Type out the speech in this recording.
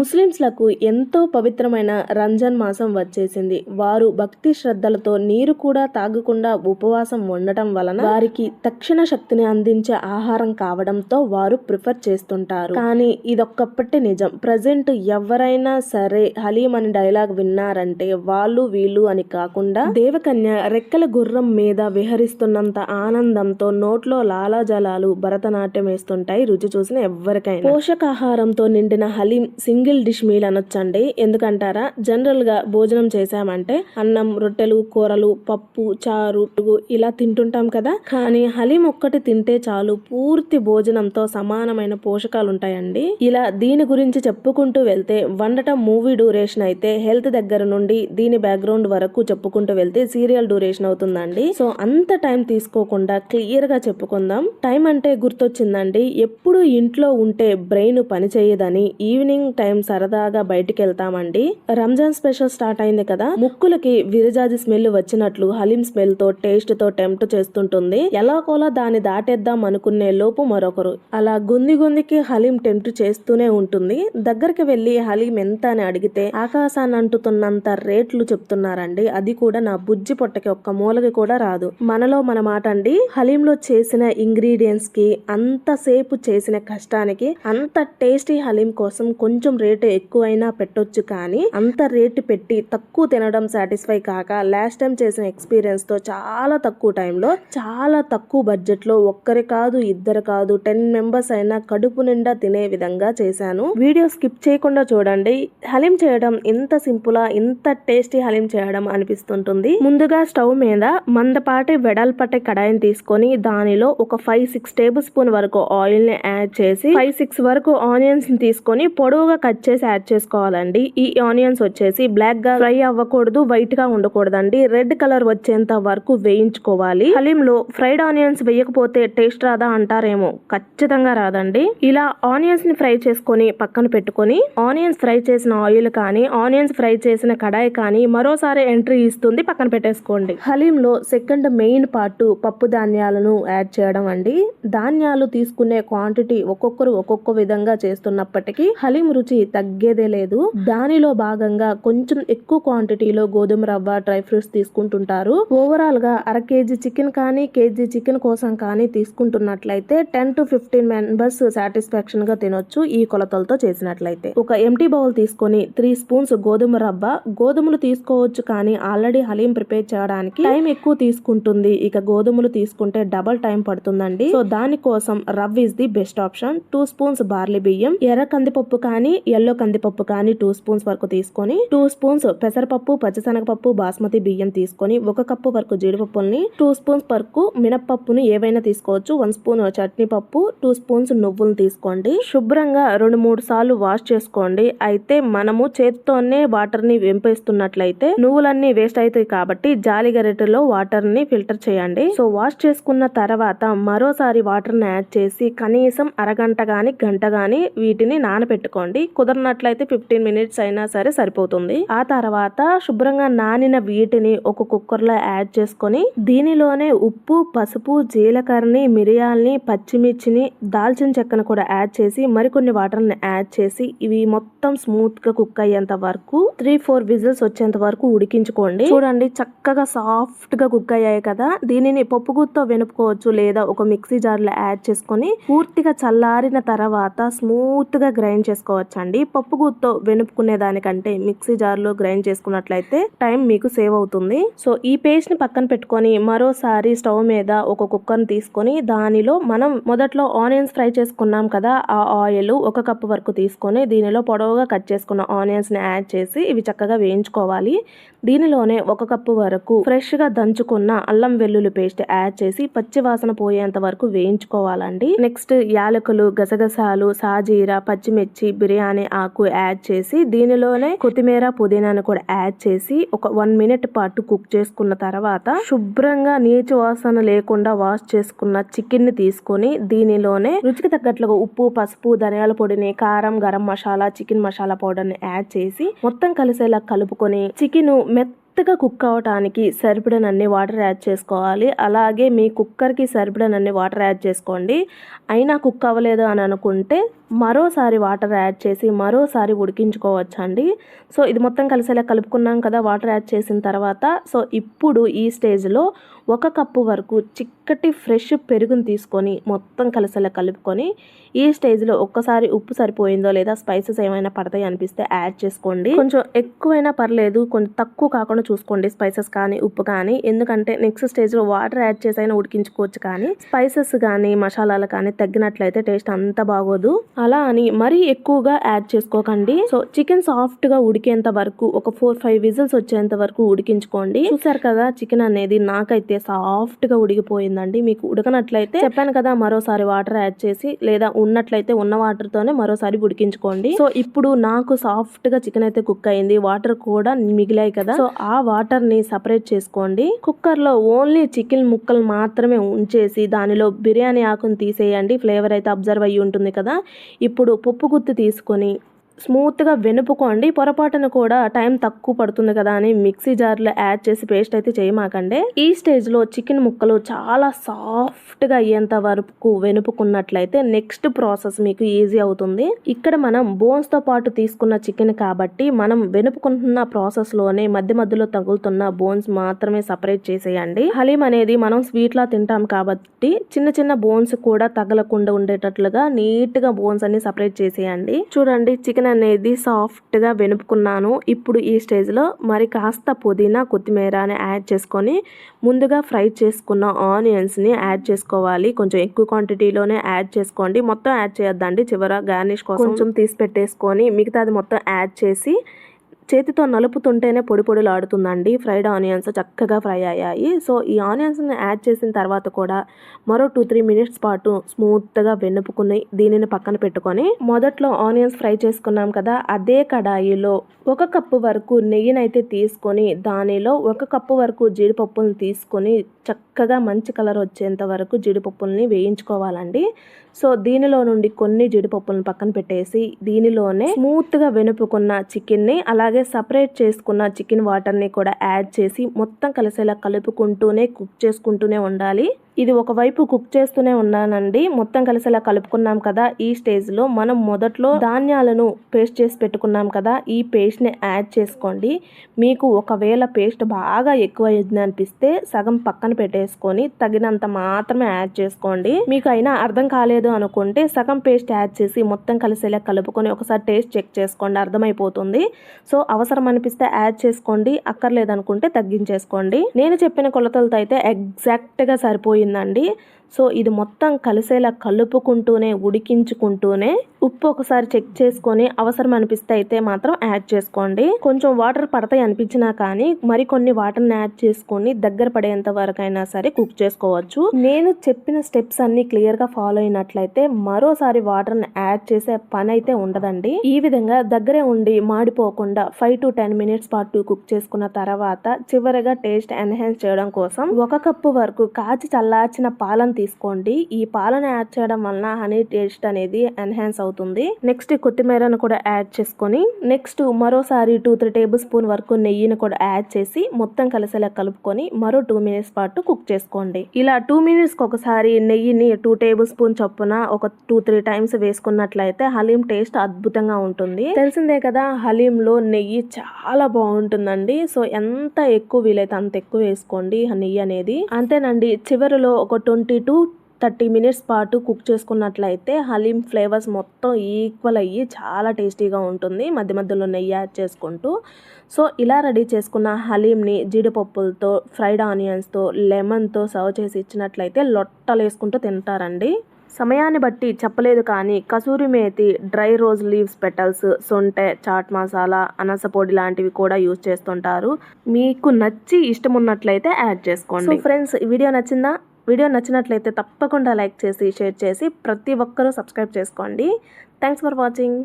ముస్లింస్లకు ఎంతో పవిత్రమైన రంజాన్ మాసం వచ్చేసింది. వారు భక్తి శ్రద్ధలతో నీరు కూడా తాగకుండా ఉపవాసం ఉండటం వలన వారికి తక్షణ శక్తిని అందించే ఆహారం కావడంతో వారు ప్రిఫర్ చేస్తుంటారు. కానీ ఇదొక్కప్పటి నిజం. ప్రజెంట్ ఎవరైనా సరే హలీం అని డైలాగ్ విన్నారంటే వాళ్ళు వీళ్ళు అని కాకుండా దేవకన్య రెక్కల గుర్రం మీద విహరిస్తున్నంత ఆనందంతో నోట్లో లాలాజలాలు భరతనాట్యం వేస్తుంటాయి రుచి చూసిన ఎవరికైనా. పోషకాహారంతో నిండిన హలీం సింగిల్ డిష్ మీల్ అనొచ్చండి. ఎందుకంటారా, జనరల్ గా భోజనం చేసామంటే అన్నం, రొట్టెలు, కూరలు, పప్పు, చారు ఇలా తింటుంటాం కదా. కానీ హలీం ఒక్కటి తింటే చాలు పూర్తి భోజనంతో సమానమైన పోషకాలు ఉంటాయండి. ఇలా దీని గురించి చెప్పుకుంటూ వెళ్తే వండటం మూవీ డ్యూరేషన్ అయితే హెల్త్ దగ్గర నుండి దీని బ్యాక్గ్రౌండ్ వరకు చెప్పుకుంటూ వెళ్తే సీరియల్ డ్యూరేషన్ అవుతుందండి. సో అంత టైం తీసుకోకుండా క్లియర్ గా చెప్పుకుందాం. టైం అంటే గుర్తొచ్చిందండి. ఎప్పుడు ఇంట్లో ఉంటే బ్రెయిన్ పని చేయదని ఈవినింగ్ టైం సరదాగా బయటికి వెళ్తామండి. రంజాన్ స్పెషల్ స్టార్ట్ అయింది కదా, ముక్కులకి విరజాజి స్మెల్ వచ్చినట్లు హలీం స్మెల్ తో టేస్ట్ తో టెంప్ట్ చేస్తుంటుంది. ఎలాగోలా దాన్ని దాటేద్దాం అనుకునే లోపు మరొకరు అలా గుందికి హలీం టెంప్ట్ చేస్తూనే ఉంటుంది. దగ్గరికి వెళ్లి హలీం ఎంత అని అడిగితే ఆకాశాన్ని అంటుతున్నంత రేట్లు చెప్తున్నారండి. అది కూడా నా బుజ్జి పొట్టకి ఒక్క మూలకి కూడా రాదు. మనలో మన మాట అండి. హలీంలో చేసిన ఇంగ్రీడియంట్స్ కి, అంతసేపు చేసిన కష్టానికి, అంత టేస్టీ హలీం కోసం కొంచెం రేటు ఎక్కువైనా పెట్టొచ్చు. కానీ అంత రేటు పెట్టి తక్కువ తినడం సాటిస్ఫై కాక లాస్ట్ టైం చేసిన ఎక్స్పీరియన్స్ తో చాలా తక్కువ టైంలో చాలా తక్కువ బడ్జెట్ లో ఒక్కరి కాదు ఇద్దరు కాదు 10 మెంబర్స్ అయినా కడుపు నిండా తినే విధంగా చేశాను. వీడియో స్కిప్ చేయకుండా చూడండి. హలీం చేయడం ఇంత సింపులా, ఇంత టేస్టీ హలీం చేయడం అనిపిస్తుంటుంది. ముందుగా స్టవ్ మీద మందపాటి వెడల్పటి కడాయిని తీసుకొని దానిలో ఒక 5-6 టేబుల్ స్పూన్ వరకు ఆయిల్ ని యాడ్ చేసి 5-6 వరకు ఆనియన్స్ ని తీసుకొని పొడవుగా కట్ చేసి యాడ్ చేసుకోవాలండి. ఈ ఆనియన్స్ వచ్చేసి బ్లాక్ గా ఫ్రై అవ్వకూడదు, వైట్ గా ఉండకూడదండి. రెడ్ కలర్ వచ్చేంత వరకు వేయించుకోవాలి. హలీం లో ఫ్రైడ్ ఆనియన్స్ వేయకపోతే టేస్ట్ రాదా అంటారేమో, ఖచ్చితంగా రాదండి. ఇలా ఆనియన్స్ ని ఫ్రై చేసుకొని పక్కన పెట్టుకొని ఆనియన్స్ ఫ్రై చేసిన ఆయిల్ కానీ ఆనియన్స్ ఫ్రై చేసిన కడాయి కానీ మరోసారి ఎంట్రీ ఇస్తుంది, పక్కన పెట్టేసుకోండి. హలీం లో సెకండ్ మెయిన్ పార్ట్ పప్పు ధాన్యాలను యాడ్ చేయడం అండి. ధాన్యాలు తీసుకునే క్వాంటిటీ ఒక్కొక్కరు ఒక్కొక్క విధంగా చేస్తున్నప్పటికీ హలీం రుచి తగ్గేదే లేదు. దానిలో భాగంగా కొంచెం ఎక్కువ క్వాంటిటీలో గోధుమ రవ్వ, డ్రై ఫ్రూట్స్ తీసుకుంటుంటారు. ఓవరాల్ గా అర కేజీ చికెన్ కానీ కేజీ చికెన్ కోసం కానీ తీసుకుంటున్నట్లయితే 10-15 మెంబర్స్ సాటిస్ఫాక్షన్ గా తినొచ్చు ఈ కొలతలతో చేసినట్లయితే. ఒక ఎంటీ బౌల్ తీసుకొని 3 స్పూన్స్ గోధుమ రవ్వ, గోధుమలు తీసుకోవచ్చు కానీ ఆల్రెడీ హలీం ప్రిపేర్ చేయడానికి టైం ఎక్కువ తీసుకుంటుంది. ఇక గోధుమలు తీసుకుంటే డబల్ టైం పడుతుందండి. సో దానికోసం rava is the best option. 2 spoons barley బియ్యం, ఎర్ర కందిపప్పు కానీ ఎల్లో కందిపప్పు కానీ 2 స్పూన్స్ వరకు తీసుకొని 2 స్పూన్స్ పెసరపప్పు, పచ్చిశనగపప్పు, బాస్మతి బియ్యం తీసుకొని 1 కప్పు వరకు జీడిపప్పుల్ని, 2 స్పూన్స్ వరకు మినపప్పును ఏవైనా తీసుకోవచ్చు, 1 స్పూన్ చట్నీ పప్పు, 2 స్పూన్స్ నువ్వులు తీసుకోండి. శుభ్రంగా 2-3 సార్లు వాష్ చేసుకోండి. అయితే మనము చేతితోనే వాటర్ ని వెంపేస్తున్నట్లయితే నువ్వులన్నీ వేస్ట్ అవుతాయి కాబట్టి జాలి గరిటెలో వాటర్ ని ఫిల్టర్ చేయండి. సో వాష్ చేసుకున్న తర్వాత మరోసారి వాటర్ ని యాడ్ చేసి కనీసం అరగంట గాని గంట గాని వీటిని నానబెట్టుకోండి. కుదరనట్లయితే 15 మినిట్స్ అయినా సరే సరిపోతుంది. ఆ తర్వాత శుభ్రంగా నానిన వీటిని ఒక కుక్కర్ లో యాడ్ చేసుకొని దీనిలోనే ఉప్పు, పసుపు, జీలకర్రని, మిరియాల్ని, పచ్చిమిర్చిని, దాల్చిన చెక్కను కూడా యాడ్ చేసి మరికొన్ని వాటర్ ని యాడ్ చేసి ఇవి మొత్తం స్మూత్ గా కుక్ అయ్యేంత వరకు 3-4 విజిల్స్ వచ్చేంత వరకు ఉడికించుకోండి. చూడండి చక్కగా సాఫ్ట్ గా కుక్ అయ్యాయి కదా. దీనిని పప్పు గుత్తో వెనుపుకోవచ్చు లేదా ఒక మిక్సీ జార్ లో యాడ్ చేసుకొని పూర్తిగా చల్లారిన తర్వాత స్మూత్ గా గ్రైండ్ చేసుకోవచ్చు అండి. పప్పు గుత్తో వెనుపుకునే దానికంటే మిక్సీ జార్ లో గ్రైండ్ చేసుకున్నట్లయితే టైం మీకు సేవ్ అవుతుంది. సో ఈ పేస్ట్ ని పక్కన పెట్టుకొని మరోసారి స్టవ్ మీద ఒక కుక్కర్ ని తీసుకొని దానిలో మనం మొదట్లో ఆనియన్స్ ఫ్రై చేసుకున్నాం కదా, ఆ ఆయిల్ 1 కప్పు వరకు తీసుకొని దీనిలో పొడవుగా కట్ చేసుకున్న ఆనియన్స్ ని యాడ్ చేసి ఇవి చక్కగా వేయించుకోవాలి. దీనిలోనే 1 కప్పు వరకు ఫ్రెష్ గా దంచుకున్న అల్లం వెల్లుల్లి పేస్ట్ యాడ్ చేసి పచ్చి వాసన పోయేంత వరకు వేయించుకోవాలండి. నెక్స్ట్ యాలకులు, గసగసాలు, సాజీరా, పచ్చిమిర్చి, బిర్యానీ ఆకు యాడ్ చేసి దీనిలోనే కొత్తిమీర, పుదీనాను కూడా యాడ్ చేసి ఒక 1 మినిట్ పాటు కుక్ చేసుకున్న తర్వాత శుభ్రంగా నీచు వాసన లేకుండా వాష్ చేసుకున్న చికెన్ ని తీసుకొని దీనిలోనే రుచికి తగ్గట్లుగా ఉప్పు, పసుపు, ధనియాల పొడిని, కారం, గరం మసాలా, చికెన్ మసాలా పౌడర్ ని యాడ్ చేసి మొత్తం కలిసేలా కలుపుకొని చికెన్ మెత్తగా కుక్ అవడానికి సరిపడనన్ని వాటర్ యాడ్ చేసుకోవాలి. అలాగే మీ కుక్కర్కి సరిపడనన్ని వాటర్ యాడ్ చేసుకోండి. అయినా కుక్ అవ్వలేదు అని అనుకుంటే మరోసారి వాటర్ యాడ్ చేసి మరోసారి ఉడికించుకోవచ్చండి. సో ఇది మొత్తం కలిసేలా కలుపుకున్నాం కదా వాటర్ యాడ్ చేసిన తర్వాత. సో ఇప్పుడు ఈ స్టేజ్లో 1 కప్పు వరకు చిక్కటి ఫ్రెష్ పెరుగుని తీసుకొని మొత్తం కలిసేలా కలుపుకొని ఈ స్టేజ్లో ఒక్కసారి ఉప్పు సరిపోయిందో లేదా స్పైసెస్ ఏమైనా పడతాయి అనిపిస్తే యాడ్ చేసుకోండి. కొంచెం ఎక్కువైనా పర్లేదు, కొంచెం తక్కువ కాకుండా చూసుకోండి స్పైసెస్ కానీ ఉప్పు కానీ. ఎందుకంటే నెక్స్ట్ స్టేజ్లో వాటర్ యాడ్ చేసి అయినా ఉడికించుకోవచ్చు, కానీ స్పైసెస్ కానీ మసాలాలు కానీ తగ్గినట్లయితే టేస్ట్ అంత బాగోదు. అలా అని మరీ ఎక్కువగా యాడ్ చేసుకోకండి. సో చికెన్ సాఫ్ట్గా ఉడికేంత వరకు ఒక 4-5 విజిల్స్ వచ్చేంత వరకు ఉడికించుకోండి. చూసారు కదా చికెన్ అనేది నాకైతే సాఫ్ట్గా ఉడికిపోయిందండి. మీకు ఉడకనట్లయితే చెప్పాను కదా మరోసారి వాటర్ యాడ్ చేసి, లేదా ఉన్నట్లయితే ఉన్న వాటర్తోనే మరోసారి ఉడికించుకోండి. సో ఇప్పుడు నాకు సాఫ్ట్గా చికెన్ అయితే కుక్ అయింది, వాటర్ కూడా మిగిలాయి కదా. సో ఆ వాటర్ని సపరేట్ చేసుకోండి. కుక్కర్లో ఓన్లీ చికెన్ ముక్కలు మాత్రమే ఉంచేసి దానిలో బిర్యానీ ఆకుని తీసేయండి. ఫ్లేవర్ అయితే అబ్జర్వ్ అయ్యి ఉంటుంది కదా. ఇప్పుడు పప్పు గుత్తి తీసుకొని స్మూత్గా వెనుపుకోండి. పొరపాటున కూడా టైం తక్కువ పడుతుంది కదా అని మిక్సీ జార్లో యాడ్ చేసి పేస్ట్ అయితే చేయమాకండి. ఈ స్టేజ్లో చికెన్ ముక్కలు చాలా సాఫ్ట్గా అయ్యేంత వరకు వెనుపుకున్నట్లయితే నెక్స్ట్ ప్రాసెస్ మీకు ఈజీ అవుతుంది. ఇక్కడ మనం బోన్స్తో పాటు తీసుకున్న చికెన్ కాబట్టి మనం వెనుపుకుంటున్న ప్రాసెస్లోనే మధ్య మధ్యలో తగులుతున్న బోన్స్ మాత్రమే సపరేట్ చేసేయండి. హలీం అనేది మనం స్వీట్లా తింటాం కాబట్టి చిన్న చిన్న బోన్స్ కూడా తగలకుండా ఉండేటట్లుగా నీట్గా బోన్స్ అన్ని సపరేట్ చేసేయండి. చూడండి చికెన్ అనేది సాఫ్ట్గా వెనుపుకున్నాను. ఇప్పుడు ఈ స్టేజ్లో మరి కాస్త పుదీనా కొత్తిమీరని యాడ్ చేసుకొని ముందుగా ఫ్రై చేసుకున్న ఆనియన్స్ని యాడ్ చేసుకోవాలి. కొంచెం ఎక్కువ క్వాంటిటీలోనే యాడ్ చేసుకోండి, మొత్తం యాడ్ చేయొద్దండి. చివర గార్నిష్ కోసం కొంచెం తీసి పెట్టేసుకొని మిగతాది మొత్తం యాడ్ చేసి చేతితో నలుపుతుంటేనే పొడి పొడిలాడుతుందండి. ఫ్రైడ్ ఆనియన్స్ చక్కగా ఫ్రై అయ్యాయి. సో ఈ ఆనియన్స్ని యాడ్ చేసిన తర్వాత కూడా మరో 2-3 మినిట్స్ పాటు స్మూత్గా వెనుపుకుని దీనిని పక్కన పెట్టుకొని మొదట్లో ఆనియన్స్ ఫ్రై చేసుకున్నాం కదా అదే కడాయిలో 1 కప్పు వరకు నెయ్యినైతే తీసుకొని దానిలో 1 కప్పు వరకు జీడిపప్పులను తీసుకొని చక్కగా మంచి కలర్ వచ్చేంత వరకు జీడిపప్పుల్ని వేయించుకోవాలండి. సో దీనిలో నుండి కొన్ని జీడిపప్పులను పక్కన పెట్టేసి దీనిలోనే స్మూత్గా వెనుపుకున్న చికెన్ని అలాగే సపరేట్ చేసుకున్న చికెన్ వాటర్ని కూడా యాడ్ చేసి మొత్తం కలిసేలా కలుపుకుంటూనే కుక్ చేసుకుంటూనే ఉండాలి. ఇది ఒకవైపు కుక్ చేస్తూనే ఉన్నానండి. మొత్తం కలిసేలా కలుపుకున్నాం కదా. ఈ స్టేజ్లో మనం మొదట్లో ధాన్యాలను పేస్ట్ చేసి పెట్టుకున్నాం కదా, ఈ పేస్ట్ని యాడ్ చేసుకోండి. మీకు ఒకవేళ పేస్ట్ బాగా ఎక్కువ అయింది అనిపిస్తే సగం పక్కన పెట్టేసుకొని తగినంత మాత్రమే యాడ్ చేసుకోండి. మీకు అయినా అర్థం కాలేదు అనుకుంటే సగం పేస్ట్ యాడ్ చేసి మొత్తం కలిసేలా కలుపుకొని ఒకసారి టేస్ట్ చెక్ చేసుకోండి, అర్థమైపోతుంది. సో అవసరం అనిపిస్తే యాడ్ చేసుకోండి, అక్కర్లేదనుకుంటే తగ్గించేసుకోండి. నేను చెప్పిన కొలతలతో అయితే ఎగ్జాక్ట్గా సరిపోయిందండి. సో ఇది మొత్తం కలిసేలా కలుపుకుంటూనే ఉడికించుకుంటూనే ఉప్పు ఒకసారి చెక్ చేసుకొని అవసరం అనిపిస్తే అయితే మాత్రం యాడ్ చేసుకోండి. కొంచెం వాటర్ పడతాయి అనిపించినా కానీ మరికొన్ని వాటర్ని యాడ్ చేసుకొని దగ్గర పడేంత వరకు అయినా సరే కుక్ చేసుకోవచ్చు. నేను చెప్పిన స్టెప్స్ అన్ని క్లియర్గా ఫాలో అయినట్లయితే మరోసారి వాటర్ని యాడ్ చేసే పని అయితే ఉండదండి. ఈ విధంగా దగ్గరే ఉండి మాడిపోకుండా 5-10 మినిట్స్ పాటు కుక్ చేసుకున్న తర్వాత చివరిగా టేస్ట్ ఎన్హాన్స్ చేయడం కోసం 1 కప్పు వరకు కాచి చల్లార్చిన పాలను తీసుకోండి. ఈ పాలను యాడ్ చేయడం వలన హనీ టేస్ట్ అనేది ఎన్హాన్స్ అవుతుంది. నెక్స్ట్ కొత్తిమీరను కూడా యాడ్ చేసుకొని నెక్స్ట్ మరోసారి 2-3 టేబుల్ స్పూన్ వరకు నెయ్యిని కూడా యాడ్ చేసి మొత్తం కలిసేలా కలుపుకొని మరో 2 మినిట్స్ పాటు కుక్ చేసుకోండి. ఇలా 2 మినిట్స్ ఒకసారి నెయ్యిని 2 టేబుల్ స్పూన్ చొప్పున ఒక 2-3 టైమ్స్ వేసుకున్నట్లయితే హలీం టేస్ట్ అద్భుతంగా ఉంటుంది. తెలిసిందే కదా హలీంలో నెయ్యి చాలా బాగుంటుందండి. సో ఎంత ఎక్కువ వీలైతే అంత ఎక్కువ వేసుకోండి నెయ్యి అనేది. అంతేనండి, చివరిలో ఒక 20-30 మినిట్స్ పాటు కుక్ చేసుకున్నట్లయితే హలీం ఫ్లేవర్స్ మొత్తం ఈక్వల్ అయ్యి చాలా టేస్టీగా ఉంటుంది, మధ్య మధ్యలో నెయ్యి యాడ్ చేసుకుంటూ. సో ఇలా రెడీ చేసుకున్న హలీంని జీడిపప్పులతో, ఫ్రైడ్ ఆనియన్స్తో, లెమన్తో సర్వ్ చేసి ఇచ్చినట్లయితే లొట్టలు వేసుకుంటూ తింటారండి. సమయాన్ని బట్టి చెప్పలేదు కానీ kasuri methi, dry rose leaves petals, సొంటె, చాట్ మసాలా, అనాస పొడి లాంటివి కూడా యూజ్ చేస్తుంటారు. మీకు నచ్చి ఇష్టం ఉన్నట్లయితే యాడ్ చేసుకోండి. సో ఫ్రెండ్స్, ఈ వీడియో నచ్చిందా? వీడియో నచ్చినట్లయితే తప్పకుండా లైక్ చేసి షేర్ చేసి ప్రతి ఒక్కరూ సబ్స్క్రైబ్ చేసుకోండి. Thanks for watching.